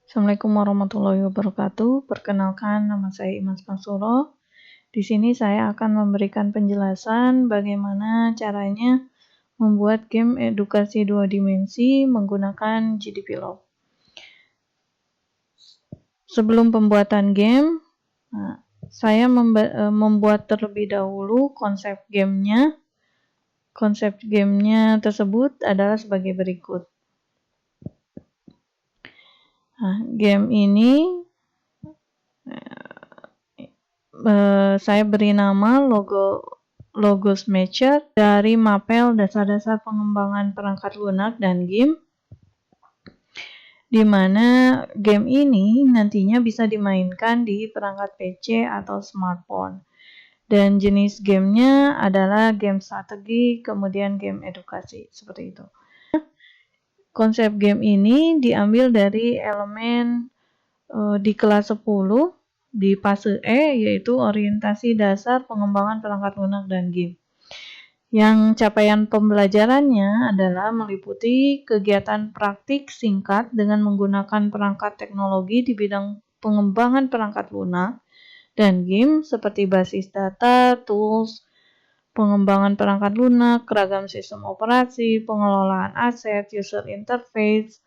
Assalamualaikum warahmatullahi wabarakatuh. Perkenalkan, nama saya Imas Masuro. Di sini saya akan memberikan penjelasan bagaimana caranya membuat game edukasi 2 dimensi menggunakan GDPLog. Sebelum pembuatan game, saya membuat terlebih dahulu konsep gamenya. Konsep gamenya tersebut adalah sebagai berikut. Game ini saya beri nama logo Smasher dari mapel dasar-dasar pengembangan perangkat lunak dan game, di mana game ini nantinya bisa dimainkan di perangkat PC atau smartphone. Dan jenis gamenya adalah game strategi, kemudian game edukasi, seperti itu. Konsep game ini diambil dari elemen di kelas 10 di fase E, yaitu orientasi dasar pengembangan perangkat lunak dan game. Yang capaian pembelajarannya adalah meliputi kegiatan praktik singkat dengan menggunakan perangkat teknologi di bidang pengembangan perangkat lunak dan game seperti basis data, tools, pengembangan perangkat lunak, keragam sistem operasi, pengelolaan aset, user interface,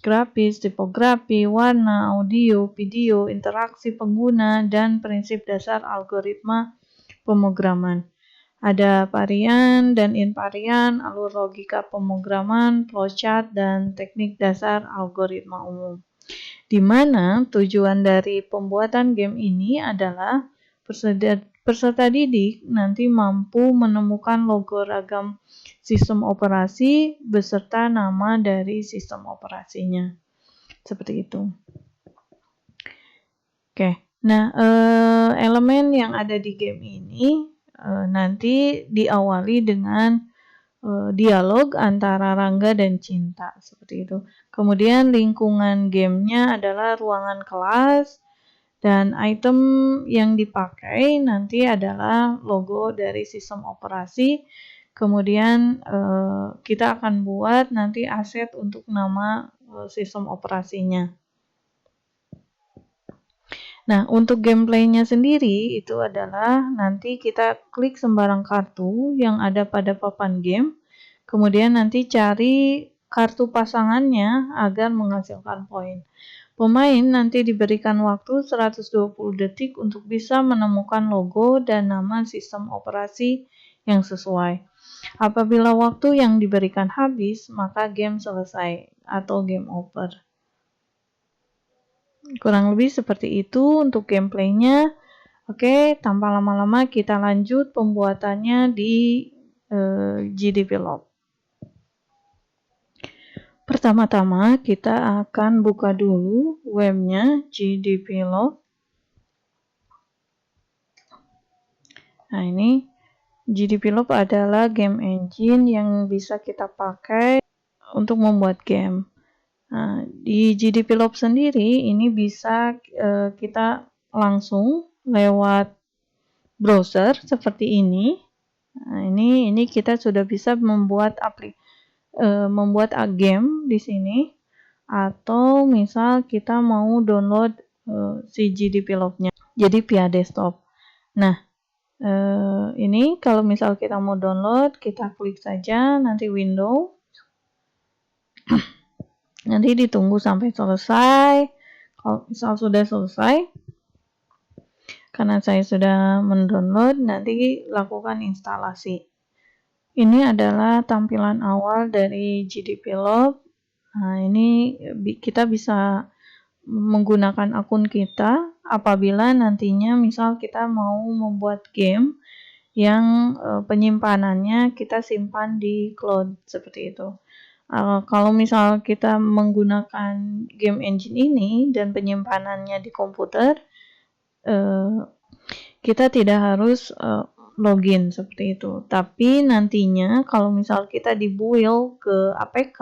grafis, tipografi, warna, audio, video, interaksi pengguna, dan prinsip dasar algoritma pemrograman. Ada varian dan invarian, alur logika pemrograman, flowchart, dan teknik dasar algoritma umum. Di mana tujuan dari pembuatan game ini adalah peserta didik nanti mampu menemukan logo ragam sistem operasi beserta nama dari sistem operasinya. Seperti itu. Oke. Nah, elemen yang ada di game ini nanti diawali dengan dialog antara Rangga dan Cinta, seperti itu. Kemudian lingkungan gamenya adalah ruangan kelas, dan item yang dipakai nanti adalah logo dari sistem operasi. Kemudian kita akan buat nanti aset untuk nama sistem operasinya. Nah, untuk gameplaynya sendiri itu adalah nanti kita klik sembarang kartu yang ada pada papan game, kemudian nanti cari kartu pasangannya agar menghasilkan poin. Pemain nanti diberikan waktu 120 detik untuk bisa menemukan logo dan nama sistem operasi yang sesuai. Apabila waktu yang diberikan habis, maka game selesai atau game over. Kurang lebih seperti itu untuk gameplaynya. Oke, tanpa lama-lama kita lanjut pembuatannya di GDPLog. Pertama-tama kita akan buka dulu webnya GDPLog. Nah, ini GDPLog adalah game engine yang bisa kita pakai untuk membuat game. Nah, di GDPLog sendiri ini bisa kita langsung lewat browser seperti ini. Nah, ini kita sudah bisa membuat game di sini, atau misal kita mau download si GDPLog-nya jadi via desktop. Nah, ini kalau misal kita mau download, kita klik saja nanti window. Nanti ditunggu sampai selesai. Kalau misal sudah selesai, karena saya sudah mendownload, nanti lakukan instalasi. Ini adalah tampilan awal dari GDPLog. Nah, ini kita bisa menggunakan akun kita apabila nantinya misal kita mau membuat game yang penyimpanannya kita simpan di cloud, seperti itu. Kalau misal kita menggunakan game engine ini dan penyimpanannya di komputer, kita tidak harus login seperti itu. Tapi nantinya kalau misal kita dibuild ke APK,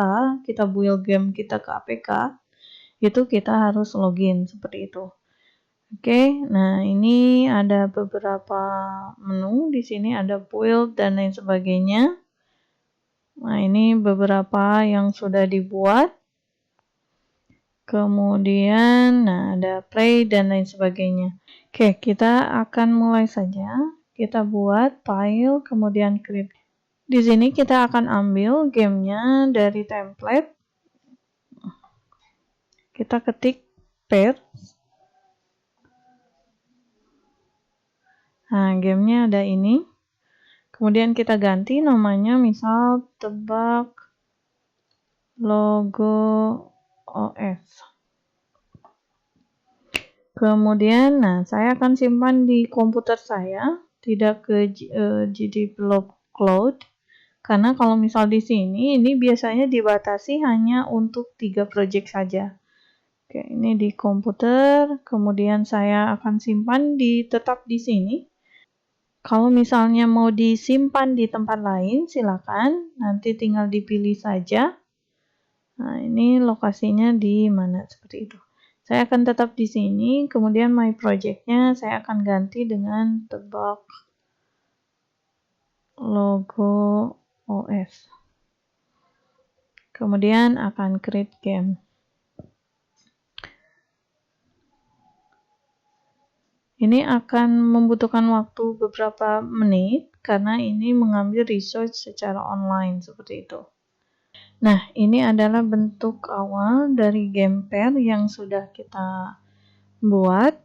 kita build game kita ke APK, itu kita harus login seperti itu. Oke, nah ini ada beberapa menu. Di sini ada build dan lain sebagainya. Nah, ini beberapa yang sudah dibuat. Kemudian ada play dan lain sebagainya. Oke, kita akan mulai saja. Kita buat file, kemudian create. Di sini kita akan ambil gamenya dari template. Kita ketik pair. Nah, gamenya ada ini. Kemudian kita ganti namanya, misal tebak logo OS. Kemudian, saya akan simpan di komputer saya, tidak ke GDevelop Cloud, karena kalau misal di sini, ini biasanya dibatasi hanya untuk 3 project saja. Oke, ini di komputer, kemudian saya akan simpan tetap di sini. Kalau misalnya mau disimpan di tempat lain, silakan, nanti tinggal dipilih saja. Nah, ini lokasinya di mana, seperti itu. Saya akan tetap di sini, kemudian my project-nya saya akan ganti dengan tebak logo OS. Kemudian akan create game. Ini akan membutuhkan waktu beberapa menit, karena ini mengambil research secara online, seperti itu. Nah, ini adalah bentuk awal dari game pair yang sudah kita buat.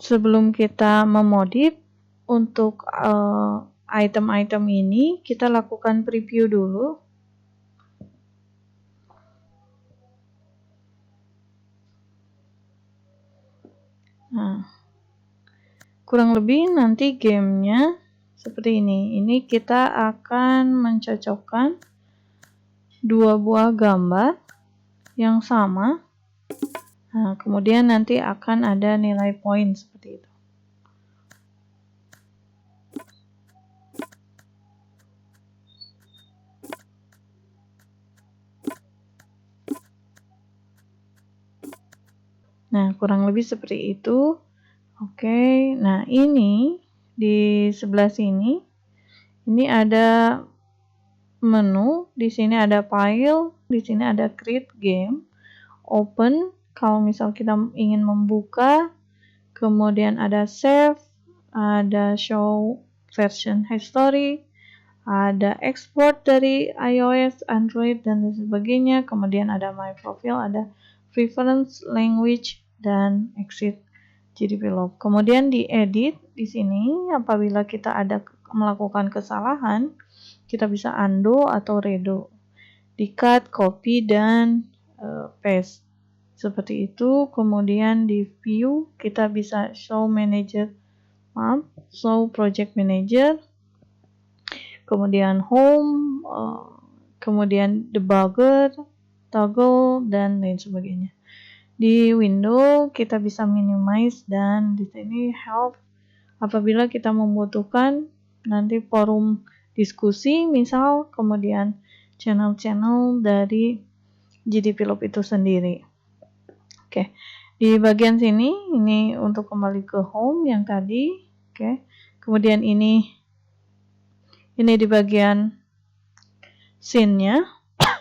Sebelum kita memodif untuk item-item ini, kita lakukan preview dulu. Nah, kurang lebih nanti gamenya seperti ini. Ini kita akan mencocokkan 2 buah gambar yang sama. Nah, kemudian nanti akan ada nilai poin seperti itu. Nah, kurang lebih seperti itu. Oke, nah ini di sebelah sini, ini ada menu, di sini ada file, di sini ada create game, open, kalau misal kita ingin membuka, kemudian ada save, ada show version history, ada export dari iOS, Android, dan sebagainya, kemudian ada my profile, ada preference language, dan exit GDevelop. Kemudian di edit di sini, apabila kita ada melakukan kesalahan, kita bisa undo atau redo, di cut, copy, dan paste seperti itu. Kemudian di view kita bisa show project manager, kemudian home, kemudian debugger, toggle, dan lain sebagainya. Di window kita bisa minimize, dan di sini help apabila kita membutuhkan nanti forum diskusi misal, kemudian channel-channel dari GDevelop itu sendiri. Oke, di bagian sini ini untuk kembali ke home yang tadi. Oke, kemudian ini di bagian scene-nya,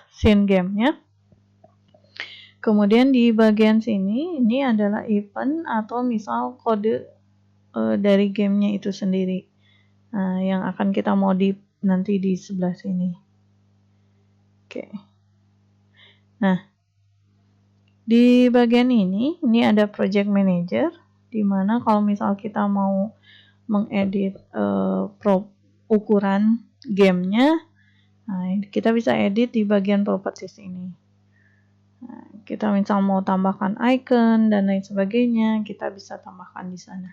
scene game-nya. Kemudian di bagian sini ini adalah event atau misal kode dari gamenya itu sendiri, yang akan kita modif nanti di sebelah sini. Oke. Nah, di bagian ini ada project manager, di mana kalau misal kita mau mengedit ukuran gamenya, kita bisa edit di bagian properties ini. Kita misal mau tambahkan icon dan lain sebagainya, kita bisa tambahkan di sana.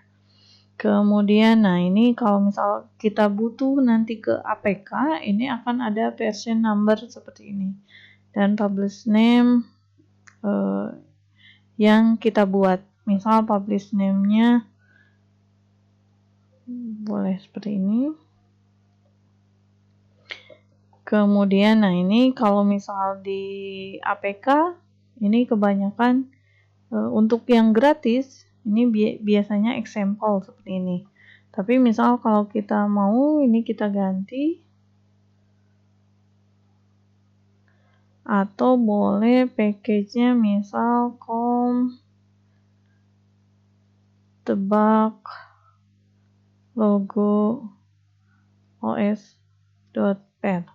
Kemudian, ini kalau misal kita butuh nanti ke APK, ini akan ada version number seperti ini, dan publish name yang kita buat. Misal publish name-nya boleh seperti ini. Kemudian, ini kalau misal di APK, ini kebanyakan untuk yang gratis, ini biasanya example seperti ini. Tapi misal kalau kita mau, ini kita ganti atau boleh package-nya misal com tebak logo os.pl.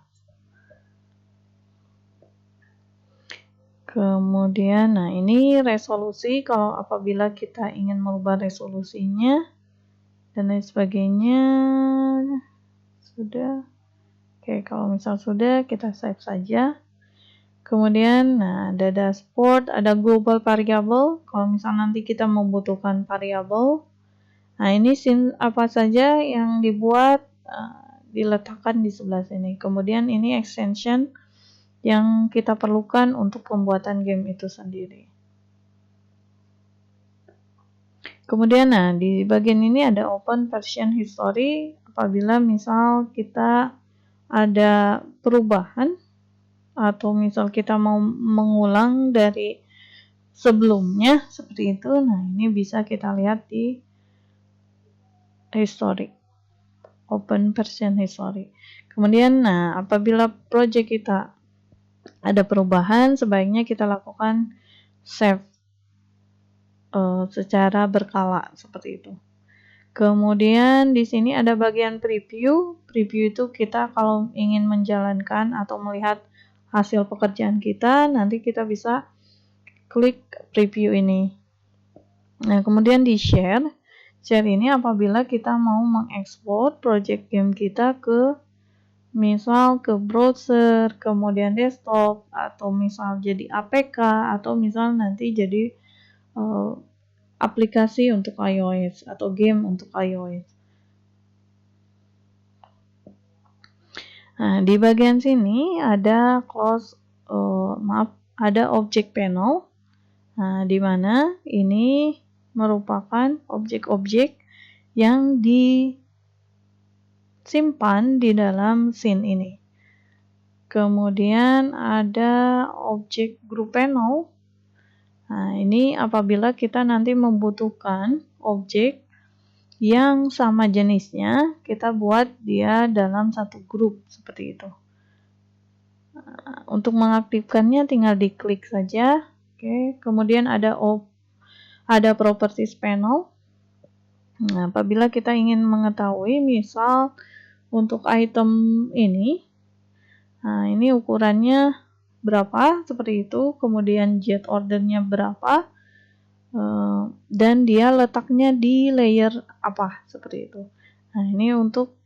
Kemudian, nah ini resolusi kalau apabila kita ingin merubah resolusinya dan lain sebagainya. Sudah. Oke, kalau misal sudah, kita save saja. Kemudian, nah ada dashboard, ada global variable. Kalau misal nanti kita membutuhkan variabel, nah ini apa saja yang dibuat, diletakkan di sebelah sini. Kemudian ini extension yang kita perlukan untuk pembuatan game itu sendiri. Kemudian, nah di bagian ini ada open version history. Apabila misal kita ada perubahan atau misal kita mau mengulang dari sebelumnya seperti itu, nah ini bisa kita lihat di history, open version history. Kemudian, nah apabila project kita ada perubahan, sebaiknya kita lakukan save secara berkala seperti itu. Kemudian di sini ada bagian preview. Preview itu kita kalau ingin menjalankan atau melihat hasil pekerjaan kita, nanti kita bisa klik preview ini. Nah, kemudian di share. Share ini apabila kita mau mengekspor project game kita ke misal ke browser, kemudian desktop, atau misal jadi APK, atau misal nanti jadi aplikasi untuk iOS atau game untuk iOS. Nah, di bagian sini ada ada object panel. Nah, di mana ini merupakan objek-objek yang disimpan di dalam scene ini. Kemudian ada objek group panel. Nah, ini apabila kita nanti membutuhkan objek yang sama jenisnya, kita buat dia dalam satu grup seperti itu. Nah, untuk mengaktifkannya tinggal diklik saja. Oke, kemudian ada properties panel. Nah, apabila kita ingin mengetahui misal untuk item ini, nah ini ukurannya berapa seperti itu, kemudian jet ordernya berapa, dan dia letaknya di layer apa seperti itu. Nah, ini untuk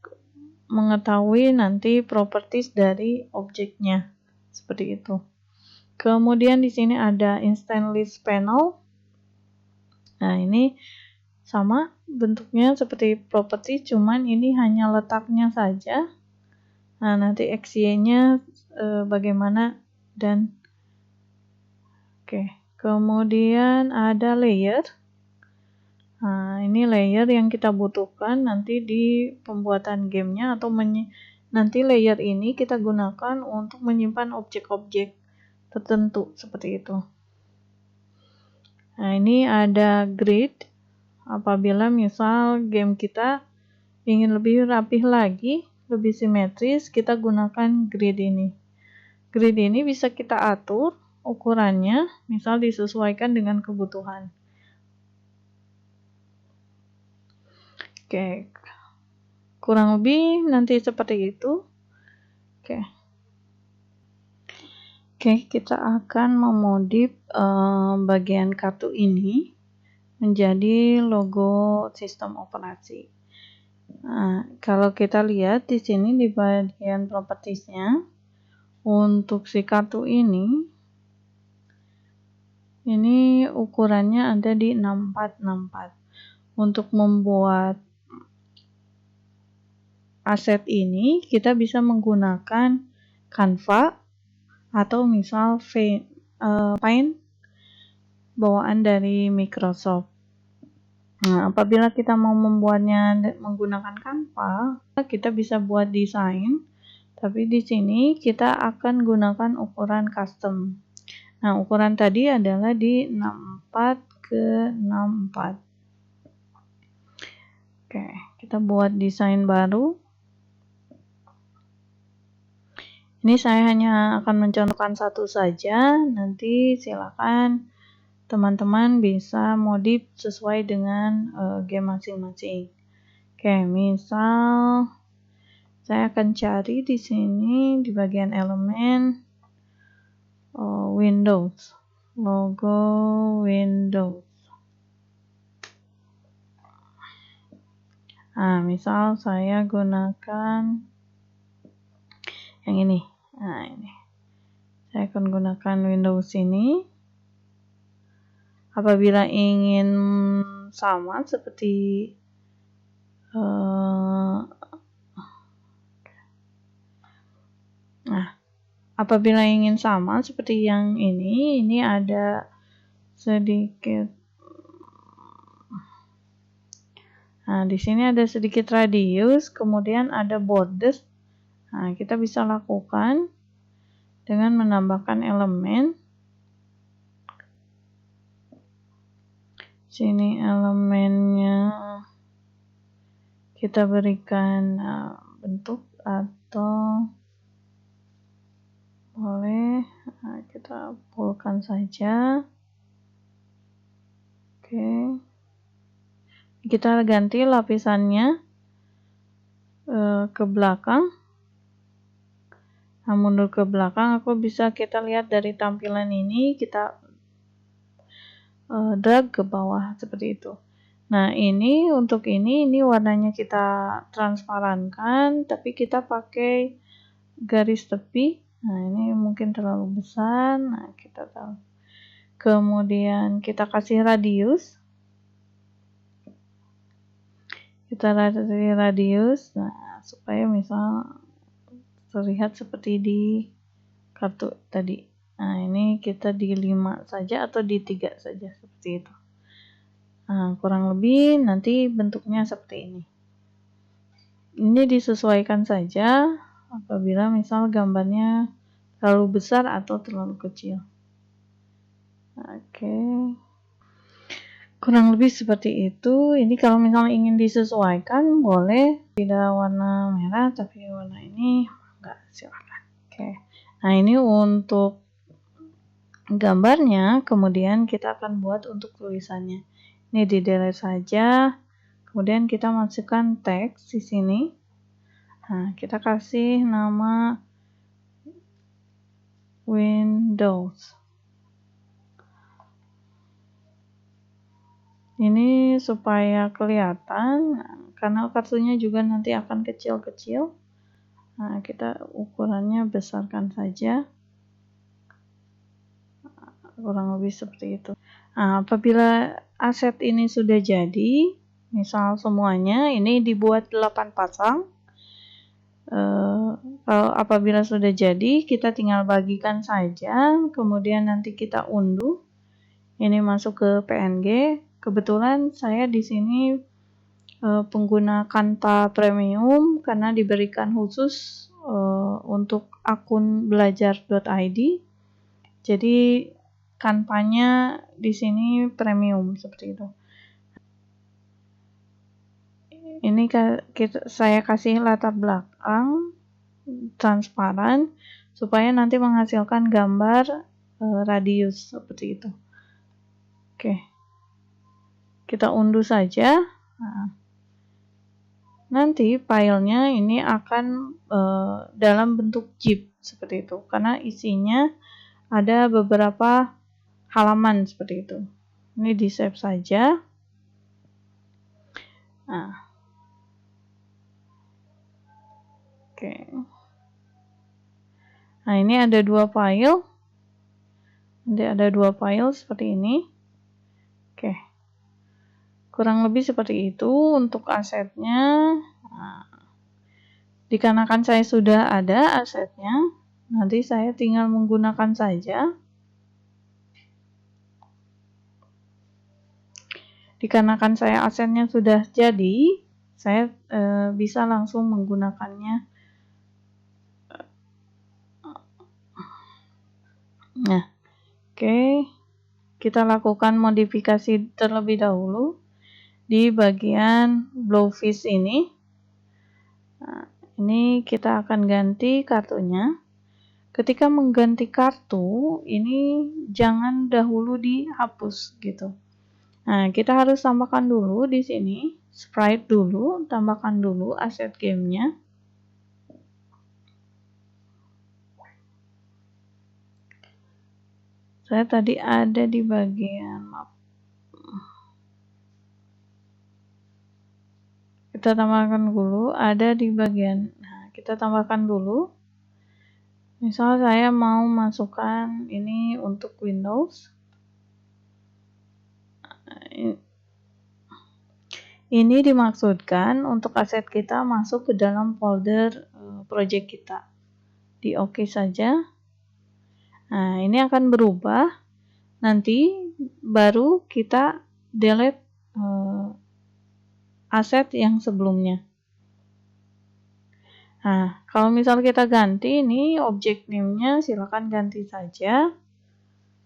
mengetahui nanti properties dari objeknya seperti itu. Kemudian di sini ada instant list panel. Nah, ini sama bentuknya seperti property, cuman ini hanya letaknya saja. Nah, nanti XY-nya bagaimana dan oke. Kemudian ada layer. Nah, ini layer yang kita butuhkan nanti di pembuatan gamenya atau nanti layer ini kita gunakan untuk menyimpan objek-objek tertentu seperti itu. Nah, ini ada grid. Apabila misal game kita ingin lebih rapih lagi, lebih simetris, kita gunakan grid ini. Grid ini bisa kita atur ukurannya, misal disesuaikan dengan kebutuhan. Oke, kurang lebih nanti seperti itu. Oke, kita akan memodif bagian kartu ini menjadi logo sistem operasi. Nah, kalau kita lihat di sini di bagian propertiesnya, untuk si kartu ini ukurannya ada di 6464. Untuk membuat aset ini, kita bisa menggunakan Canva atau misal Paint bawaan dari Microsoft. Nah, apabila kita mau membuatnya menggunakan Canva, kita bisa buat desain, tapi di sini kita akan gunakan ukuran custom. Nah, ukuran tadi adalah di 64x64. Oke, kita buat desain baru. Ini saya hanya akan mencontohkan satu saja, nanti silakan teman-teman bisa modif sesuai dengan game masing-masing. Oke, misal saya akan cari di sini di bagian elemen Windows, logo Windows. Nah, misal saya gunakan yang ini. Nah, ini. Saya akan gunakan Windows ini. Apabila ingin sama seperti apabila ingin sama seperti yang ini ada sedikit. Nah, di sini ada sedikit radius, kemudian ada borders. Nah, kita bisa lakukan dengan menambahkan elemen. Sini elemennya kita berikan bentuk atau boleh kita pulkan saja. Oke. Kita ganti lapisannya ke belakang. Nah, mundur ke belakang, kita lihat dari tampilan ini, kita drag ke bawah seperti itu. Nah, ini untuk ini warnanya kita transparankan, tapi kita pakai garis tepi. Nah, ini mungkin terlalu besar. Nah, kita tahu. Kemudian kita kasih radius. Kita kasih radius. Nah, supaya misal terlihat seperti di kartu tadi. Nah, ini kita di 5 saja atau di 3 saja seperti itu. Nah, kurang lebih nanti bentuknya seperti ini. Ini disesuaikan saja apabila misal gambarnya terlalu besar atau terlalu kecil. Oke. Kurang lebih seperti itu. Ini kalau misalnya ingin disesuaikan boleh tidak warna merah tapi warna ini enggak, silakan. Oke. Nah, ini untuk gambarnya, kemudian kita akan buat untuk tulisannya. Ini di delete saja. Kemudian kita masukkan teks di sini. Nah, kita kasih nama Windows. Ini supaya kelihatan, karena kartunya juga nanti akan kecil-kecil. Nah, kita ukurannya besarkan saja. Kurang lebih seperti itu. Nah, apabila aset ini sudah jadi, misal semuanya ini dibuat 8 pasang. Apabila sudah jadi, kita tinggal bagikan saja, kemudian nanti kita unduh. Ini masuk ke PNG. Kebetulan saya di sini pengguna Canva Premium karena diberikan khusus untuk akun belajar.id. Jadi Canva-nya di sini premium seperti itu. Ini saya kasih latar belakang transparan supaya nanti menghasilkan gambar radius seperti itu. Oke. Kita unduh saja. Nah, nanti filenya ini akan dalam bentuk zip seperti itu karena isinya ada beberapa halaman seperti itu. Ini di save saja. Nah, oke. Nah, ini ada 2 file. Nanti ada 2 file seperti ini. Oke. Kurang lebih seperti itu untuk asetnya. Nah, dikarenakan saya sudah ada asetnya, nanti saya tinggal menggunakan saja. Dikarenakan saya asetnya sudah jadi, saya bisa langsung menggunakannya. Nah, oke. Kita lakukan modifikasi terlebih dahulu di bagian Blowfish ini. Nah, ini kita akan ganti kartunya. ketika mengganti kartu ini jangan dahulu dihapus gitu. Nah, kita harus tambahkan dulu di sini sprite dulu, tambahkan dulu aset gamenya. Saya tadi ada di bagian map. Kita tambahkan dulu, ada di bagian. Nah, kita tambahkan dulu. Misal saya mau masukkan ini untuk Windows. Ini dimaksudkan untuk aset kita masuk ke dalam folder project kita. Di OK saja. Nah, ini akan berubah. Nanti baru kita delete aset yang sebelumnya. Nah, kalau misal kita ganti ini object name-nya silakan ganti saja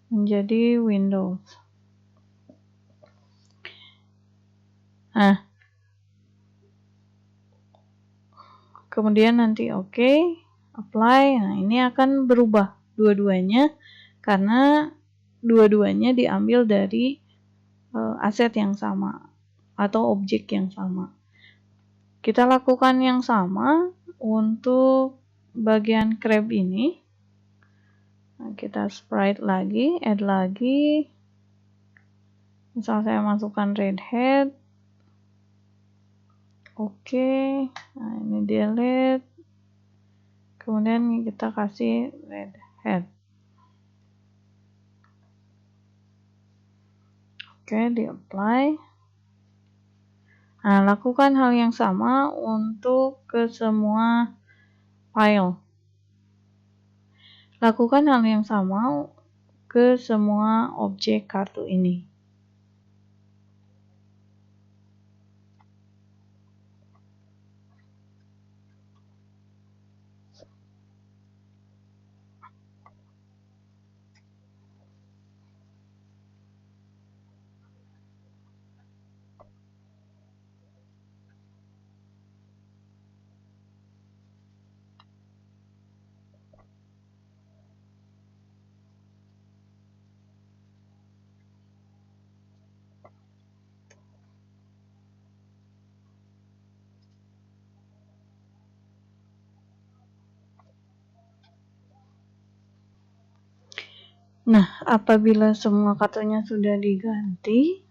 menjadi Windows. Nah, kemudian nanti OK, apply. Nah, ini akan berubah dua-duanya karena dua-duanya diambil dari aset yang sama atau objek yang sama. Kita lakukan yang sama untuk bagian crab ini. Nah, kita sprite lagi, add lagi. Misal saya masukkan red hat. Oke. Nah, ini delete. Kemudian kita kasih red hat. Oke, di apply. Nah, lakukan hal yang sama untuk ke semua file. Lakukan hal yang sama ke semua objek kartu ini. Nah, apabila semua kartunya sudah diganti,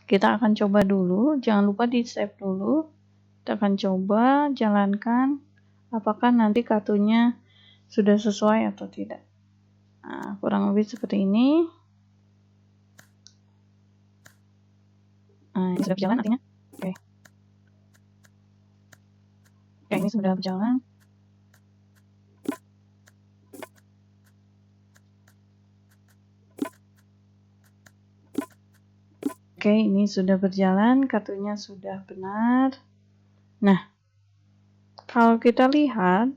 kita akan coba dulu. Jangan lupa di save dulu. Kita akan coba jalankan apakah nanti kartunya sudah sesuai atau tidak. Nah, kurang lebih seperti ini. Nah, ini sudah berjalan artinya. Oke. Oke, ini sudah berjalan. Oke, ini sudah berjalan, kartunya sudah benar. Nah, kalau kita lihat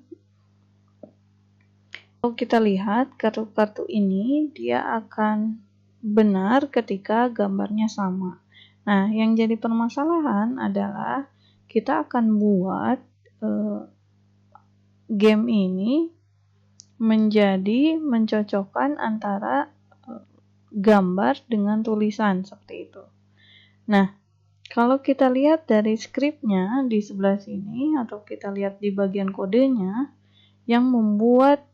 kartu-kartu ini dia akan benar ketika gambarnya sama. Nah, yang jadi permasalahan adalah kita akan buat game ini menjadi mencocokkan antara gambar dengan tulisan seperti itu. Nah, kalau kita lihat dari skripnya di sebelah sini atau kita lihat di bagian kodenya, yang membuat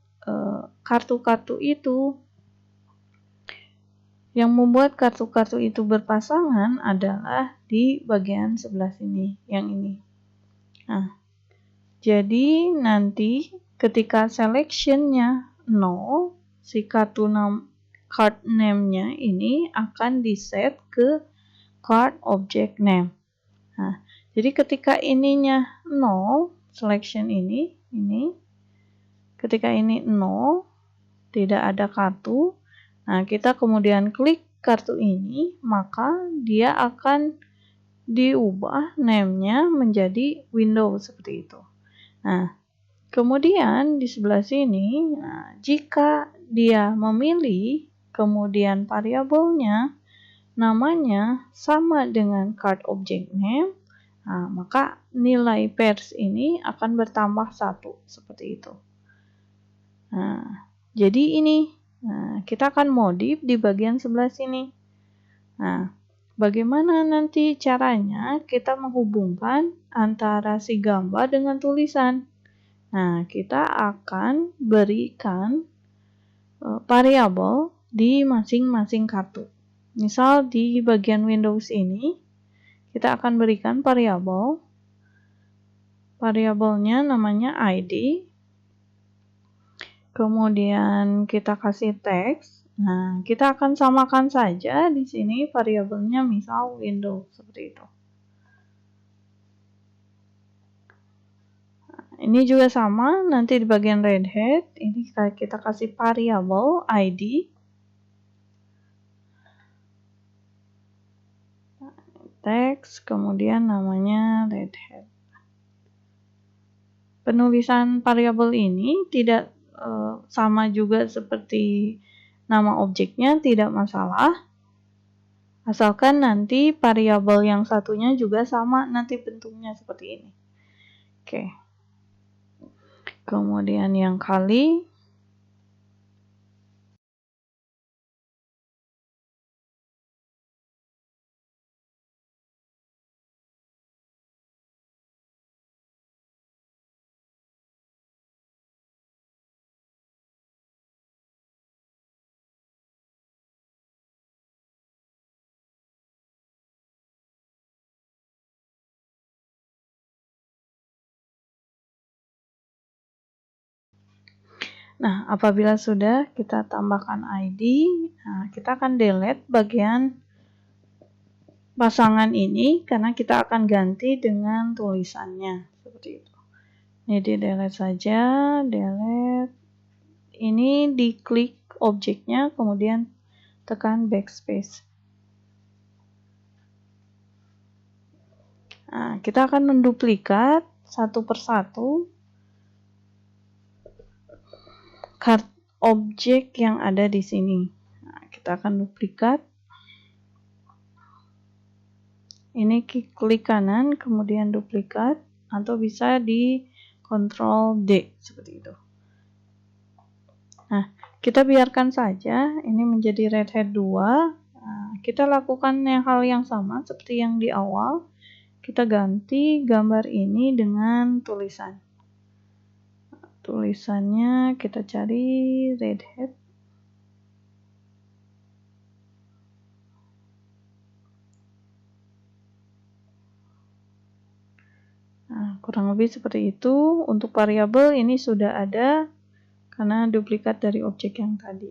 kartu-kartu itu berpasangan adalah di bagian sebelah sini, yang ini. Nah, jadi nanti ketika selectionnya 0, si card name-nya ini akan di-set ke card object name. Nah, jadi ketika ininya 0, selection ini, ketika ini 0, tidak ada kartu. Nah, kita kemudian klik kartu ini, maka dia akan diubah name-nya menjadi Windows seperti itu. Nah, kemudian di sebelah sini, jika dia memilih, kemudian variabelnya, namanya sama dengan card object name, maka nilai pairs ini akan bertambah 1, seperti itu. Nah, jadi ini, kita akan modif di bagian sebelah sini. Nah, bagaimana nanti caranya kita menghubungkan antara si gambar dengan tulisan? Nah, kita akan berikan variabel di masing-masing kartu. Misal di bagian Windows ini, kita akan berikan variabel. Variabelnya namanya ID. Kemudian kita kasih teks. Nah, kita akan samakan saja di sini variabelnya misal Windows seperti itu. Ini juga sama, nanti di bagian Red Hat, ini kita kasih variabel ID. Teks, kemudian namanya Red Hat. Penulisan variabel ini tidak sama juga seperti nama objeknya, tidak masalah. Asalkan nanti variabel yang satunya juga sama nanti bentuknya seperti ini. Oke. Kemudian yang kali. Nah, apabila sudah kita tambahkan ID, kita akan delete bagian pasangan ini karena kita akan ganti dengan tulisannya seperti itu. Ini di delete saja, delete. Ini diklik objeknya, kemudian tekan backspace. Nah, kita akan menduplikat satu persatu objek yang ada di sini. Nah, kita akan duplikat. Ini klik kanan, kemudian duplikat, atau bisa di Ctrl D seperti itu. Nah, kita biarkan saja ini menjadi Red Hat 2. Nah, kita lakukan hal yang sama seperti yang di awal. Kita ganti gambar ini dengan tulisan. Tulisannya kita cari Red Hat. Nah, kurang lebih seperti itu. Untuk variabel ini sudah ada karena duplikat dari objek yang tadi.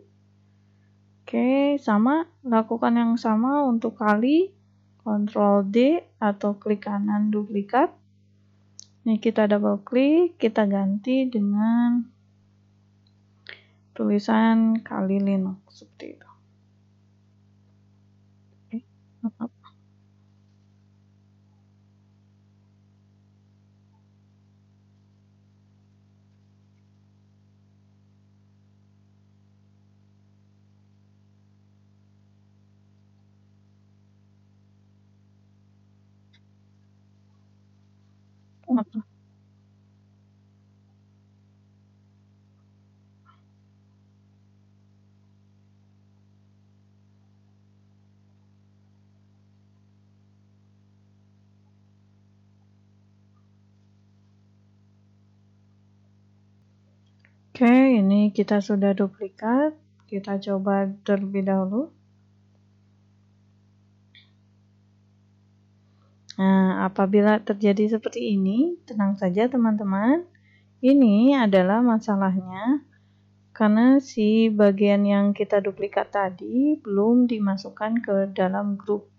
Oke, sama. Lakukan yang sama untuk kali. Ctrl D atau klik kanan duplikat. Ini kita double klik, kita ganti dengan tulisan Kali Linux seperti itu. Oke, ini kita sudah duplikat. Kita coba terlebih dahulu. Nah, apabila terjadi seperti ini, tenang saja teman-teman. Ini adalah masalahnya karena si bagian yang kita duplikat tadi belum dimasukkan ke dalam grup.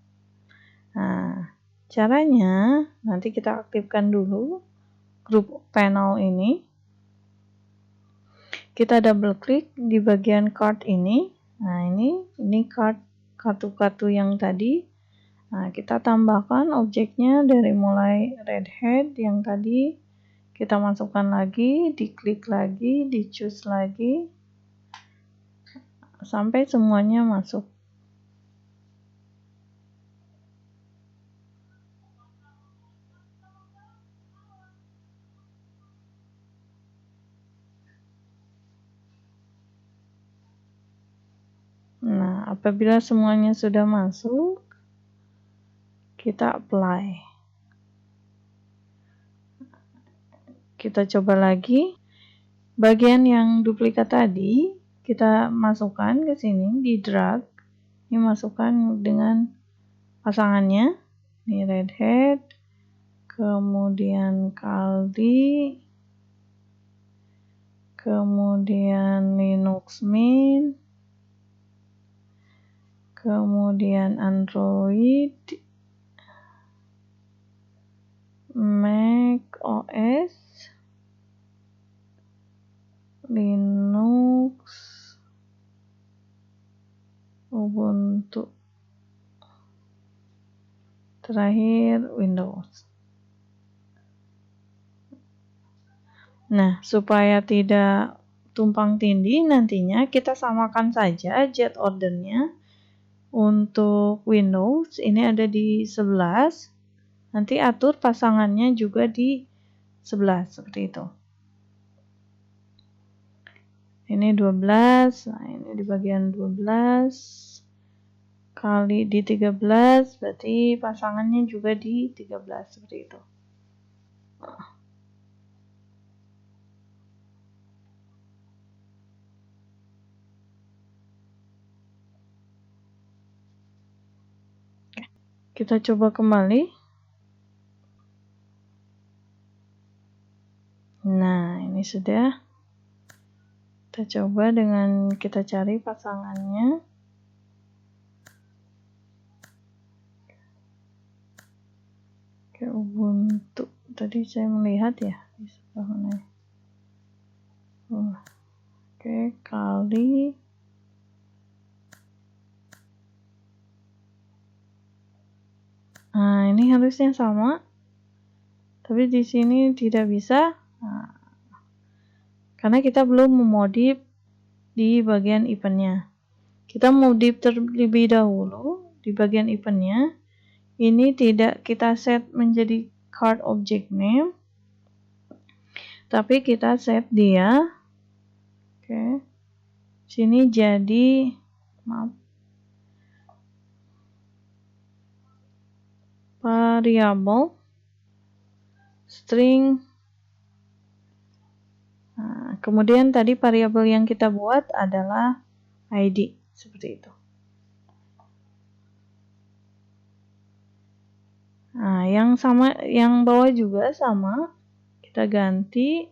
Nah, caranya nanti kita aktifkan dulu grup panel ini. Kita double klik di bagian card ini. Nah, ini kartu-kartu yang tadi. Nah, kita tambahkan objeknya dari mulai Red Hat yang tadi. Kita masukkan lagi, diklik lagi, di choose lagi. Sampai semuanya masuk. apabila semuanya sudah masuk, kita apply. Kita coba lagi. Bagian yang duplikat tadi kita masukkan ke sini, di drag. Ini masukkan dengan pasangannya. Ini Red Hat, kemudian Kali, kemudian Linux Mint, kemudian Android, Mac OS, Linux, Ubuntu, terakhir Windows. Nah, supaya tidak tumpang tindih, nantinya kita samakan saja jet ordernya. Untuk Windows ini ada di 11, nanti atur pasangannya juga di 11 seperti itu. Ini 12, nah ini di bagian 12 kali di 13, berarti pasangannya juga di 13 seperti itu. Kita coba kembali. Nah, ini sudah. Kita coba dengan kita cari pasangannya. Oke, Ubuntu. Tadi saya melihat ya di sebelah mana. Oke, Kali. Nah, ini harusnya sama. Tapi di sini tidak bisa. Nah, karena kita belum memodif di bagian eventnya. Kita modif terlebih dahulu di bagian eventnya. Ini tidak kita set menjadi card object name, tapi kita set dia. Oke. Sini jadi variable string. Nah, kemudian tadi variabel yang kita buat adalah ID, seperti itu. Nah, yang sama, yang bawah juga sama, kita ganti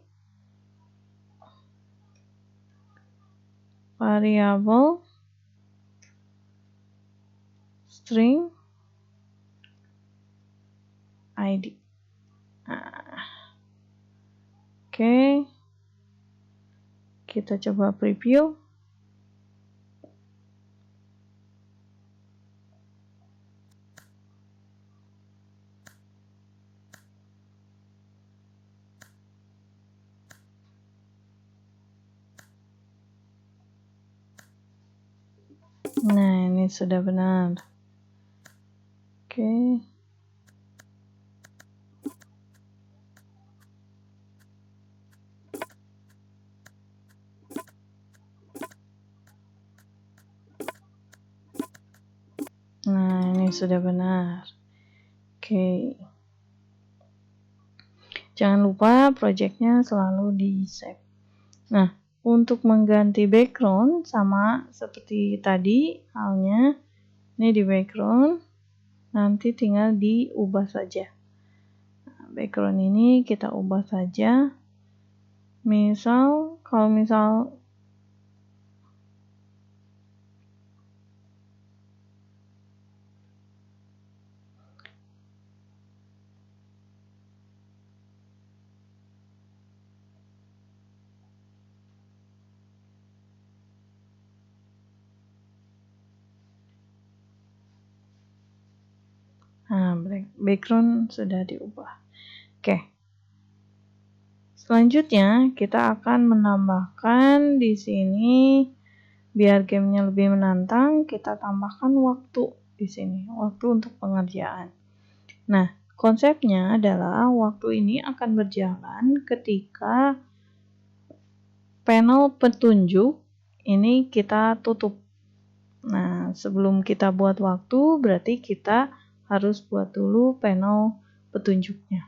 variabel string ID. Nah, oke. Kita coba preview. Nah, ini sudah benar. Oke. Nah, ini sudah benar. Oke. Jangan lupa projectnya selalu di save. Nah, untuk mengganti background sama seperti tadi halnya. Ini di background. Nanti tinggal diubah saja. Nah, background ini kita ubah saja. Misal, kalau misal background sudah diubah. Oke. Selanjutnya kita akan menambahkan di sini biar gamenya lebih menantang, kita tambahkan waktu di sini, waktu untuk pengerjaan. Nah, konsepnya adalah waktu ini akan berjalan ketika panel petunjuk ini kita tutup. Nah, sebelum kita buat waktu, berarti kita harus buat dulu panel petunjuknya.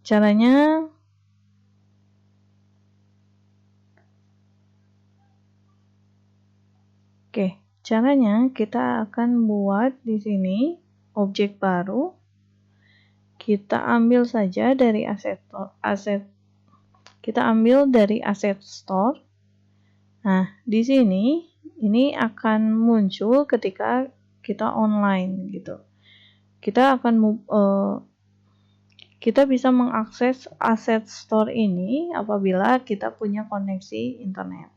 Caranya, caranya kita akan buat di sini objek baru. Kita ambil saja dari asset store. Nah, di sini ini akan muncul ketika kita online gitu. Kita bisa mengakses asset store ini apabila kita punya koneksi internet.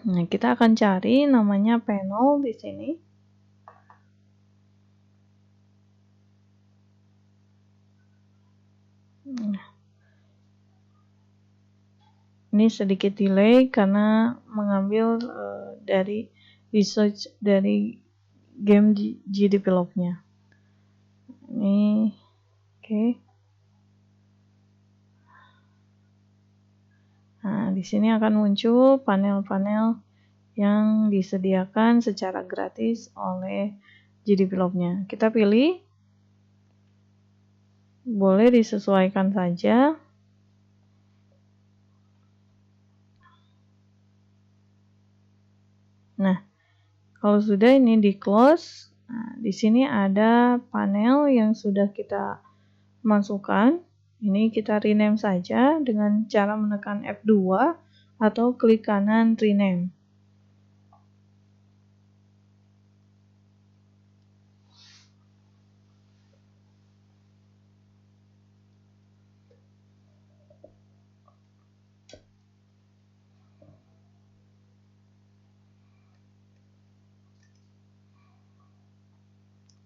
Nah, kita akan cari namanya panel di sini. Ini sedikit delay karena mengambil dari research dari game GDevelop-nya. Ini oke. Nah, di sini akan muncul panel-panel yang disediakan secara gratis oleh GDevelop-nya. Kita pilih, boleh disesuaikan saja. Nah, kalau sudah ini di close, nah, di sini ada panel yang sudah kita masukkan. Ini kita rename saja dengan cara menekan F2 atau klik kanan rename.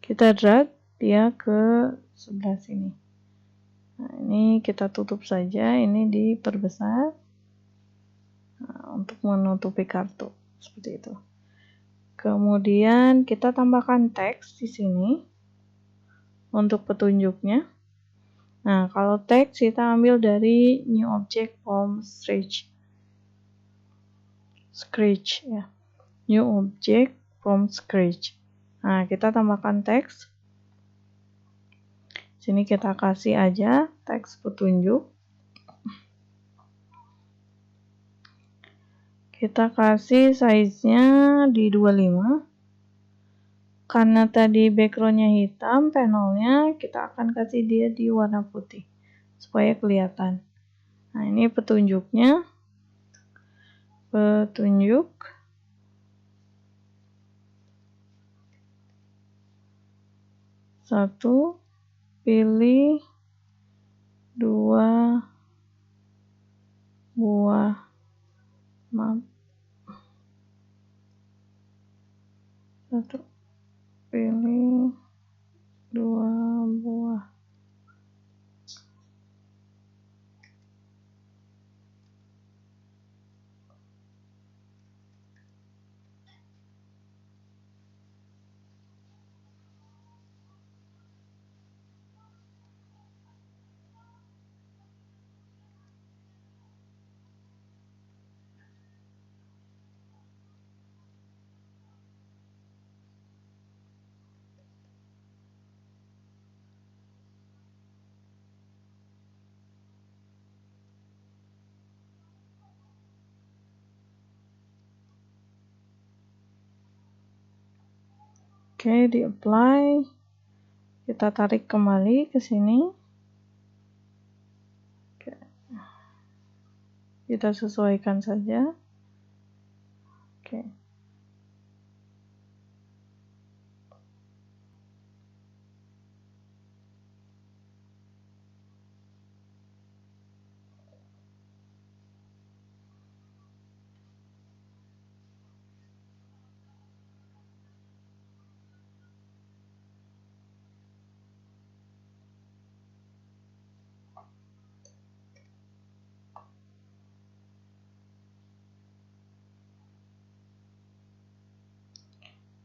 Kita drag dia ke sebelah sini. Nah, ini kita tutup saja, ini diperbesar untuk menutupi kartu seperti itu. Kemudian kita tambahkan teks di sini untuk petunjuknya. Nah, kalau teks kita ambil dari new object from scratch ya. New object from scratch. Nah, kita tambahkan teks. Sini kita kasih aja teks petunjuk. Kita kasih size-nya di 25. Karena tadi background-nya hitam, panelnya kita akan kasih dia di warna putih supaya kelihatan. Nah, ini petunjuknya. Petunjuk. Satu, pilih 2 buah map. Satu, pilih 2 buah. Oke, di apply. Kita tarik kembali ke sini. Oke. Kita sesuaikan saja. Oke.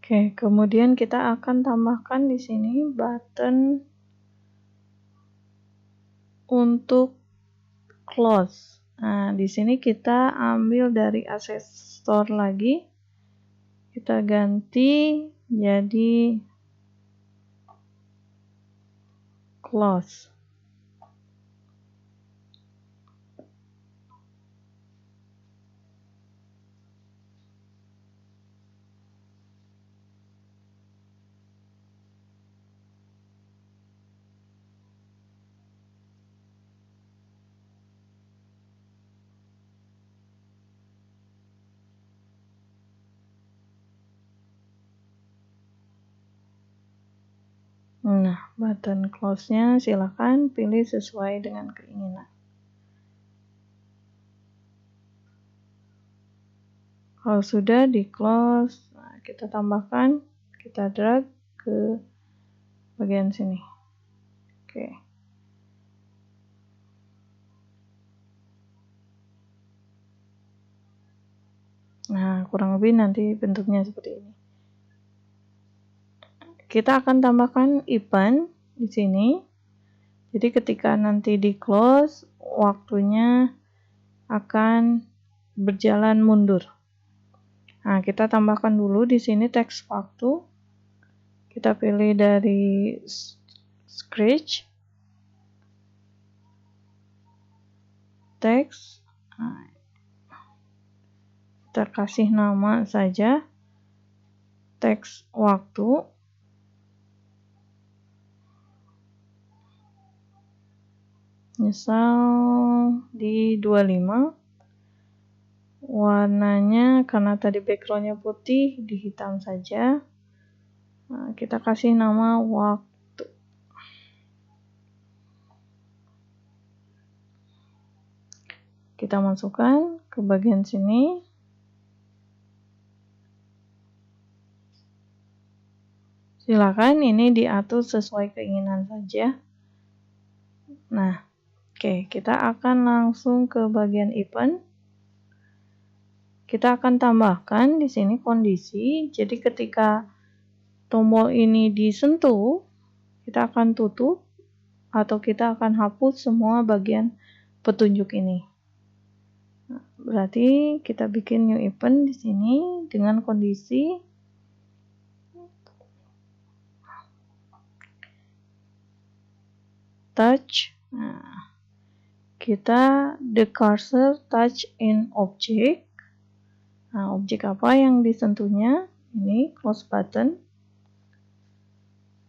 Oke, kemudian kita akan tambahkan di sini button untuk close. Nah, di sini kita ambil dari asset store lagi. Kita ganti jadi close. Nah, button close-nya silakan pilih sesuai dengan keinginan. Kalau sudah di close, nah, kita tambahkan, kita drag ke bagian sini. Oke. Nah, kurang lebih nanti bentuknya seperti ini. Kita akan tambahkan event di sini. Jadi ketika nanti di close, waktunya akan berjalan mundur. Nah, kita tambahkan dulu di sini teks waktu. Kita pilih dari Scratch, teks. Nah, kita kasih nama saja, teks waktu. Misal di 25. Warnanya karena tadi backgroundnya putih, di hitam saja. Nah, kita kasih nama waktu. Kita masukkan ke bagian sini. Silakan ini diatur sesuai keinginan saja. Nah, oke, kita akan langsung ke bagian event. Kita akan tambahkan di sini kondisi. Jadi ketika tombol ini disentuh, kita akan tutup atau kita akan hapus semua bagian petunjuk ini. Nah, berarti kita bikin new event di sini dengan kondisi touch. Nah, kita the cursor touch in object. Nah, objek apa yang disentuhnya? Ini close button.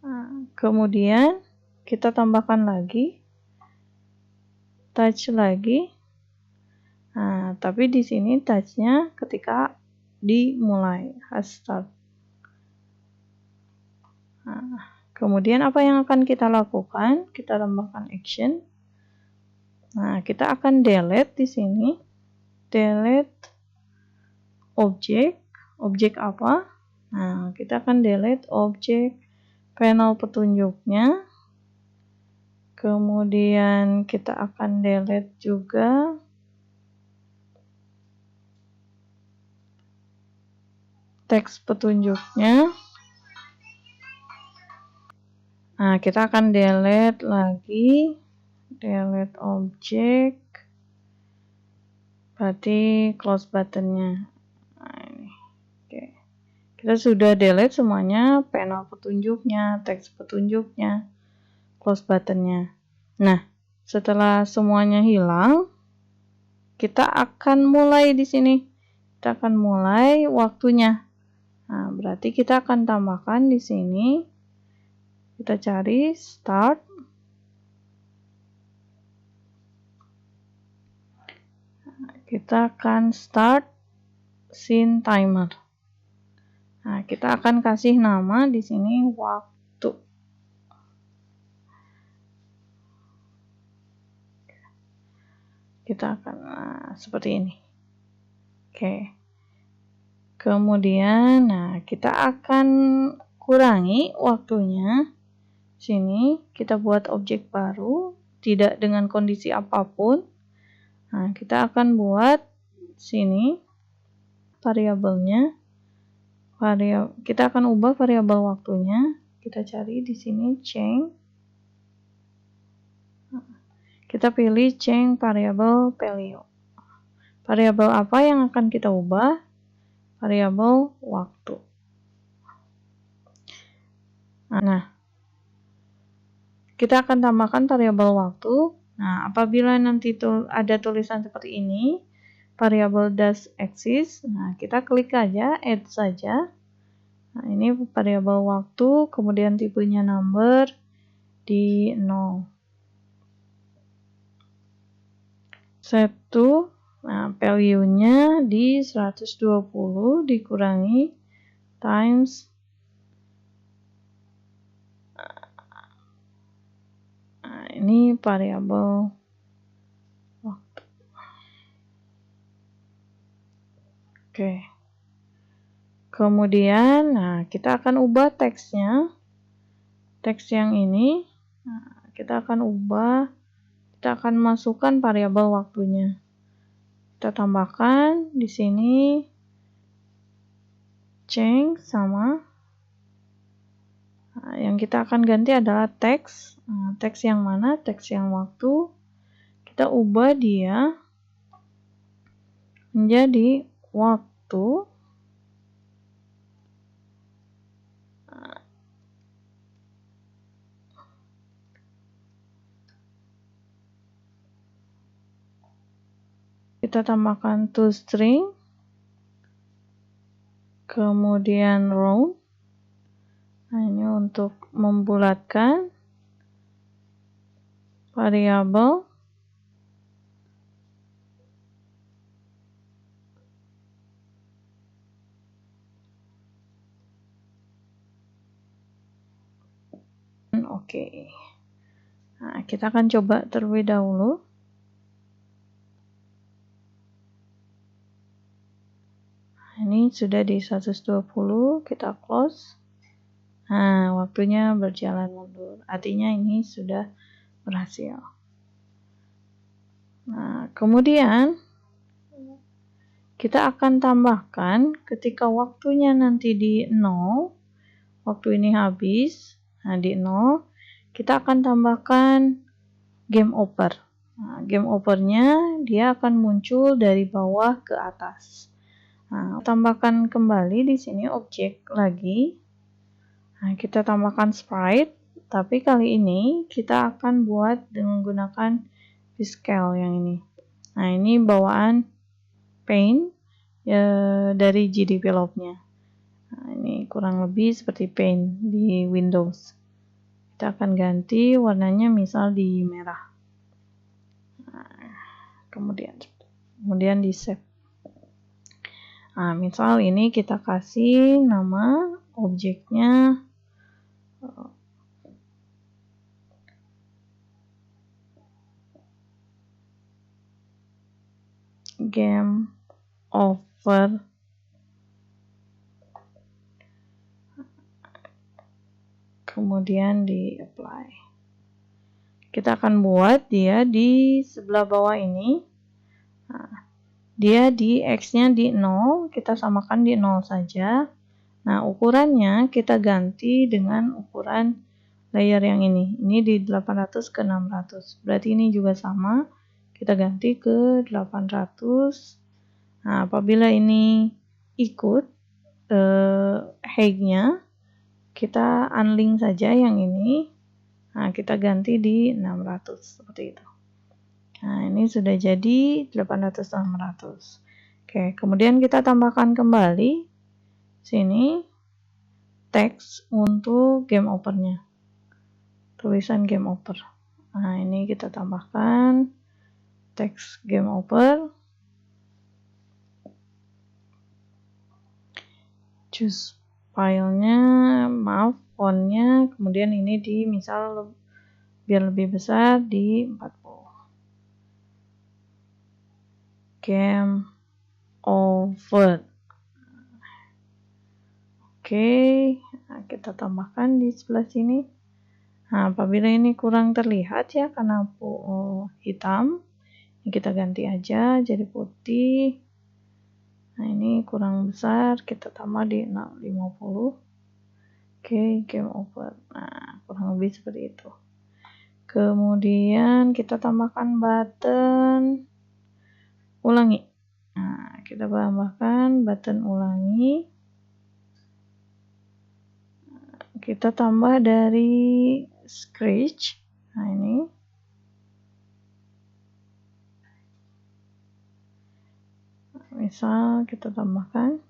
Nah, kemudian kita tambahkan lagi touch lagi. Nah, tapi di sini touch-nya ketika dimulai, start. Nah, kemudian apa yang akan kita lakukan? Kita tambahkan action. Nah, kita akan delete di sini. Delete objek. Objek apa? Nah, kita akan delete objek panel petunjuknya. Kemudian kita akan delete juga teks petunjuknya. Nah, kita akan delete lagi, delete objek, berarti close buttonnya. Nah, ini. Oke. Kita sudah delete semuanya, panel petunjuknya, teks petunjuknya, close buttonnya. Nah, setelah semuanya hilang, kita akan mulai di sini. Kita akan mulai waktunya. Nah, berarti kita akan tambahkan di sini. Kita cari start. Kita akan start scene timer. Nah, kita akan kasih nama di sini waktu. Kita akan seperti ini. Oke. Kemudian, nah kita akan kurangi waktunya. Sini kita buat objek baru, tidak dengan kondisi apapun. Nah, kita akan buat sini variabelnya. Kita akan ubah variabel waktunya. Kita cari di sini change. Kita pilih change variable value. Variabel apa yang akan kita ubah? Variabel waktu. Nah, kita akan tambahkan variabel waktu. Nah, apabila nanti ada tulisan seperti ini, variabel does exist. Nah, kita klik aja, add saja. Nah, ini variabel waktu, kemudian tipenya number di 0. Set to, nah, value-nya di 120 dikurangi times. Nah, ini variabel waktu. Oke. Kemudian, nah, kita akan ubah teksnya. Teks yang ini, nah, kita akan ubah. Kita akan masukkan variabel waktunya. Kita tambahkan di sini change sama. Nah, yang kita akan ganti adalah teks. Nah, teks yang mana? Teks yang waktu. Kita ubah dia menjadi waktu. Kita tambahkan toString, kemudian round. Nah, ini untuk membulatkan variabel. Oke. Nah, kita akan coba terlebih dahulu. Ini sudah di 120, kita close. Nah, waktunya berjalan mundur. Artinya ini sudah berhasil. Nah, kemudian kita akan tambahkan ketika waktunya nanti di 0, waktu ini habis, nah di 0, kita akan tambahkan game over. Nah, game overnya dia akan muncul dari bawah ke atas. Nah, tambahkan kembali di sini objek lagi. Nah, kita tambahkan sprite, tapi kali ini kita akan buat menggunakan Piscale yang ini. Nah, ini bawaan Paint ya, dari GDevelop-nya. Nah, ini kurang lebih seperti Paint di Windows. Kita akan ganti warnanya misal di merah. Nah, kemudian di save. Nah, misal ini kita kasih nama objeknya game over. Kemudian di apply. Kita akan buat dia di sebelah bawah ini. Nah, dia di X-nya di 0, kita samakan di 0 saja. Nah, ukurannya kita ganti dengan ukuran layer yang ini. Ini di 800 ke 600. Berarti ini juga sama. Kita ganti ke 800. Nah, apabila ini ikut height-nya, kita unlink saja yang ini. Nah, kita ganti di 600 seperti itu. Nah, ini sudah jadi 800-600. Oke, kemudian kita tambahkan kembali sini teks untuk game over-nya. Tulisan game over. Nah, ini kita tambahkan teks game over. Choose filenya, maaf, fontnya, kemudian ini di misal biar lebih besar di 40. Game over. Oke, nah kita tambahkan di sebelah sini. Nah, apabila ini kurang terlihat ya karena hitam, ini kita ganti aja jadi putih. Nah, ini kurang besar, kita tambah di 50. Oke, game over. Nah, kurang lebih seperti itu. Kemudian kita tambahkan button. Ulangi. Nah, kita tambahkan button ulangi. Kita tambah dari Scratch. Nah, ini. Misal kita tambahkan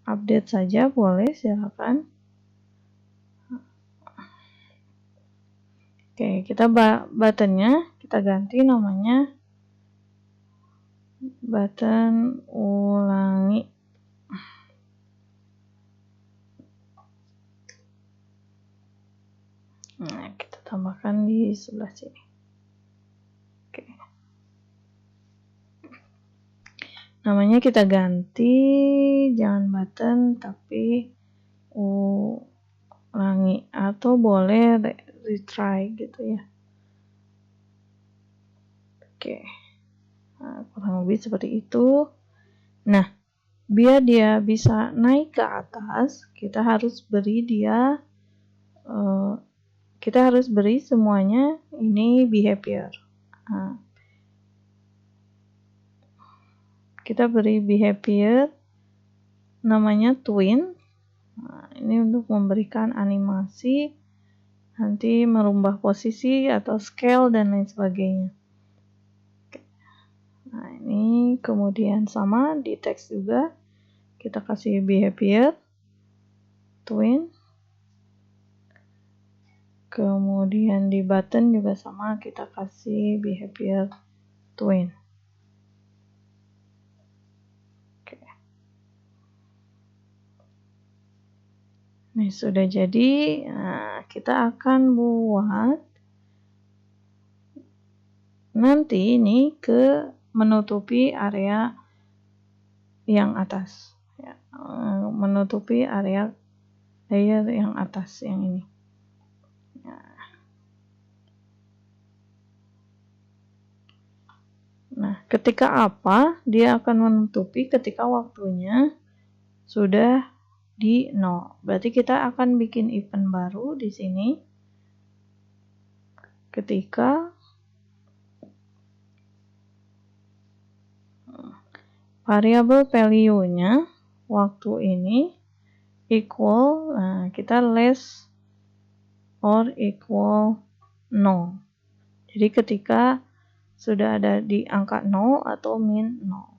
update saja boleh, silakan. Oke, kita buttonnya kita ganti namanya button ulangi. Nah, kita tambahkan di sebelah sini. Oke. Namanya kita ganti, jangan button tapi ulangi, atau boleh retry gitu ya. Oke. Nah, kurang lebih seperti itu. Nah, biar dia bisa naik ke atas, kita harus beri dia semuanya ini behavior. Nah, kita beri behavior namanya twin. Nah, ini untuk memberikan animasi, nanti merubah posisi atau scale dan lain sebagainya. Nah, ini kemudian sama di teks juga kita kasih behavior twin. Kemudian di button juga sama, kita kasih behavior twin. Oke. Ini sudah jadi. Nah, kita akan buat nanti ini ke menutupi area yang atas ya, menutupi area layer yang atas yang ini. Nah, ketika apa dia akan menutupi? Ketika waktunya sudah di 0. Berarti kita akan bikin event baru di sini. Ketika variabel value-nya waktu ini equal, nah kita less or equal 0. Jadi ketika sudah ada di angka 0 atau min 0.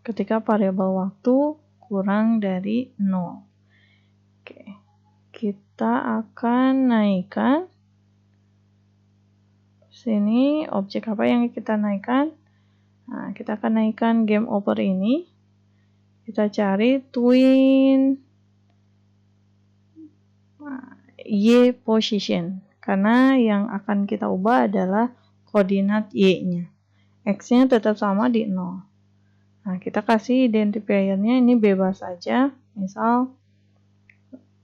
Ketika variabel waktu kurang dari 0. Oke. Kita akan naikkan sini objek apa yang kita naikkan. Nah, kita akan naikkan game over ini. Kita cari twin Y position. Karena yang akan kita ubah adalah koordinat Y-nya. X-nya tetap sama di 0. Nah, kita kasih identifiernya ini bebas saja. Misal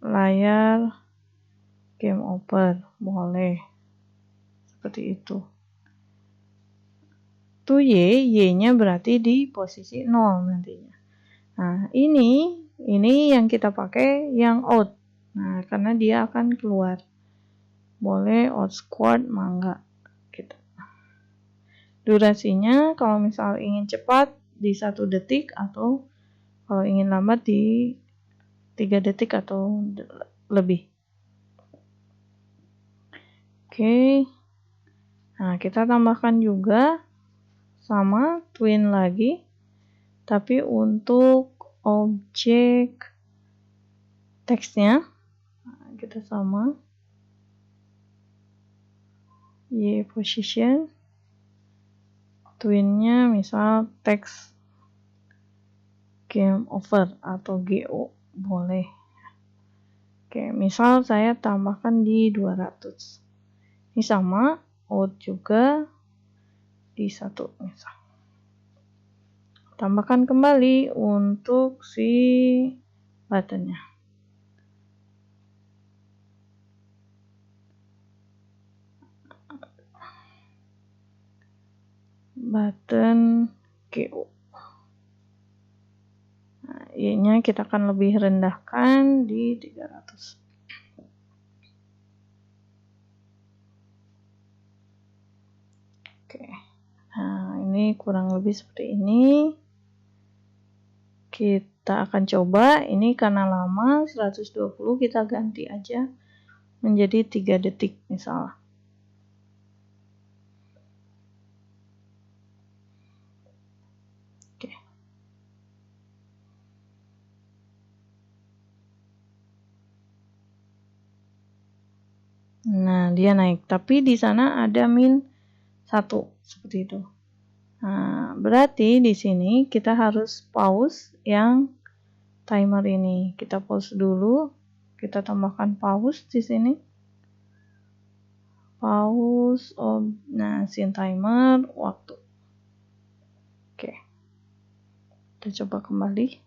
layar game over, boleh. Seperti itu. Tuh Y-nya berarti di posisi 0 nantinya. Nah, ini yang kita pakai yang out. Nah, karena dia akan keluar. Boleh out squad, mangga. Gitu. Durasinya kalau misal ingin cepat di 1 detik atau kalau ingin lambat di 3 detik atau lebih. Oke. Nah, kita tambahkan juga sama twin lagi. Tapi untuk objek teksnya kita sama Y position, twinnya misal teks game over atau GO boleh. Oke, misal saya tambahkan di 200. Ini sama, out juga di 1 misal. Tambahkan kembali untuk si buttonnya. Button GO. Nah, Y-nya kita akan lebih rendahkan di 300. kurang lebih seperti ini. Kita akan coba, ini karena lama 120 kita ganti aja menjadi 3 detik misalnya. Oke. Nah, dia naik, tapi di sana ada min 1 seperti itu. Nah, berarti di sini kita harus pause yang timer ini. Kita pause dulu. Kita tambahkan pause di sini. Pause. Nah, scene timer waktu. Oke. Kita coba kembali.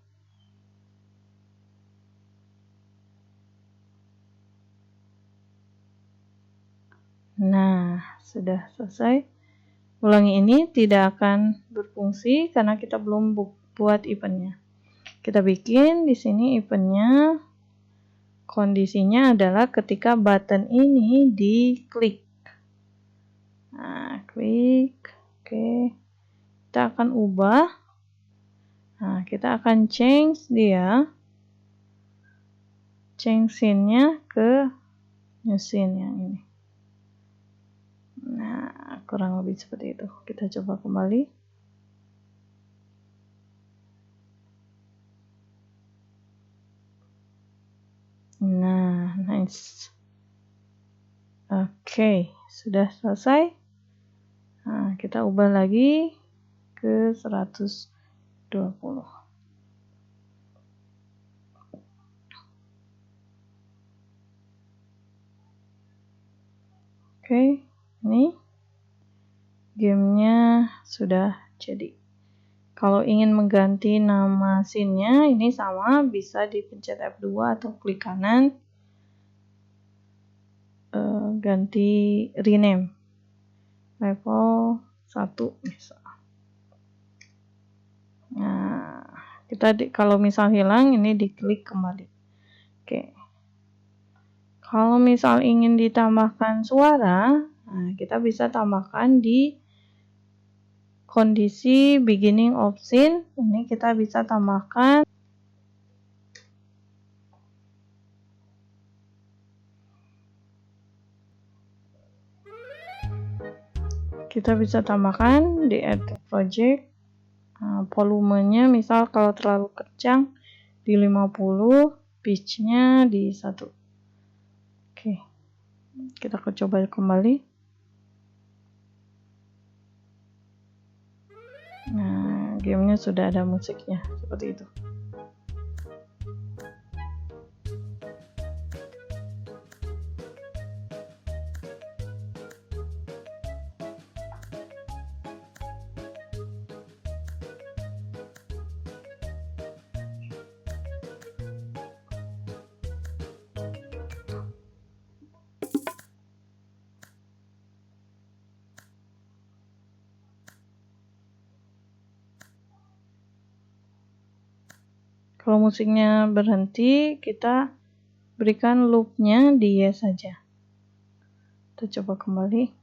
Nah, sudah selesai. Ulangi ini tidak akan berfungsi karena kita belum buat eventnya. Kita bikin di sini eventnya. Kondisinya adalah ketika button ini diklik. Nah, klik. Oke. Kita akan ubah. Nah, kita akan change dia. Change scene-nya ke new scene yang ini. Nah, kurang lebih seperti itu. Kita coba kembali. Nah, nice. Oke, sudah selesai. Nah, kita ubah lagi ke 120. Oke, ini gamenya sudah jadi. Kalau ingin mengganti nama scene-nya, ini sama, bisa dipencet F2 atau klik kanan, ganti rename, level 1 misal. Nah, kita kalau misal hilang, ini diklik kembali. Oke. Kalau misal ingin ditambahkan suara, nah kita bisa tambahkan di kondisi beginning of scene. Ini kita bisa tambahkan di add to project. Nah, volumenya misal kalau terlalu kencang di 50, pitch-nya di 1. Oke. Kita coba kembali. Nah, gamenya sudah ada musiknya seperti itu. Kalau musiknya berhenti, kita berikan loop-nya di yes saja. Kita coba kembali.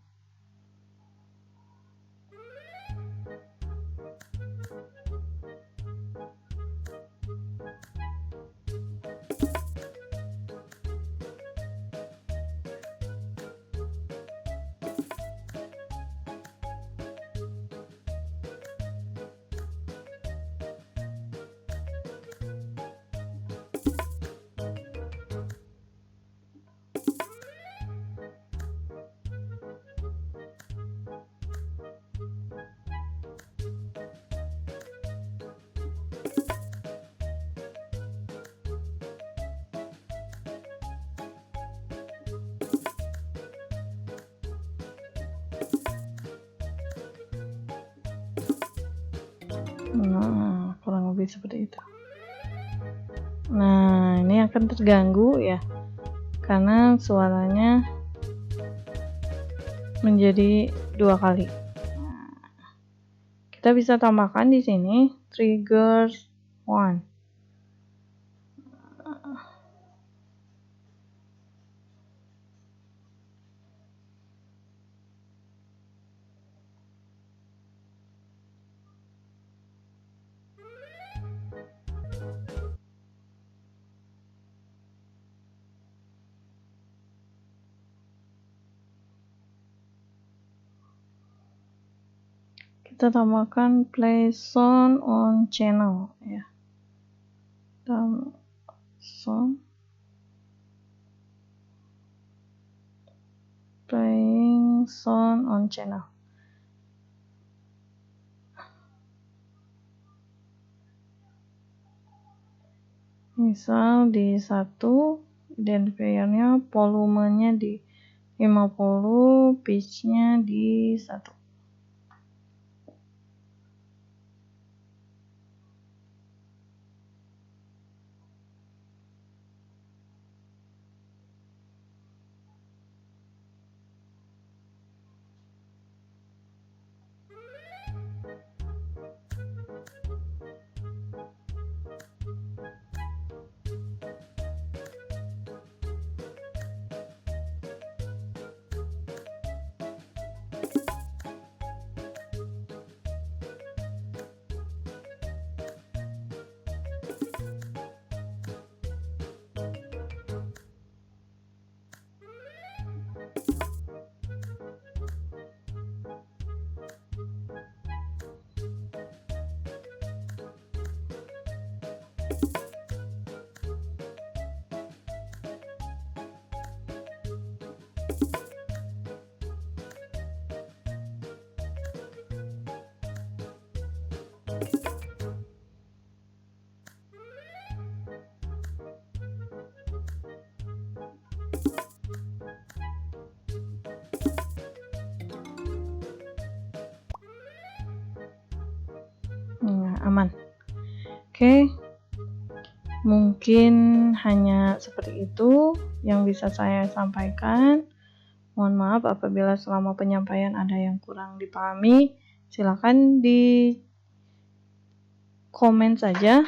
Nah, kurang lebih seperti itu. Nah, ini akan terganggu ya, karena suaranya menjadi 2 kali. Nah, kita bisa tambahkan di sini triggers 1. kita tambahkan play sound on channel ya. Playing sound on channel. Misal di 1, identifiernya volumenya di 50, pitch-nya di 1. Aman. Oke. Mungkin hanya seperti itu yang bisa saya sampaikan. Mohon maaf apabila selama penyampaian ada yang kurang dipahami. Silakan di komen saja.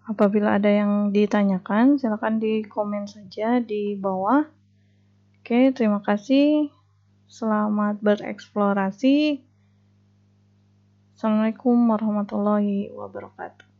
Apabila ada yang ditanyakan, silakan di komen saja di bawah. Oke, terima kasih. Selamat bereksplorasi. Assalamualaikum warahmatullahi wabarakatuh.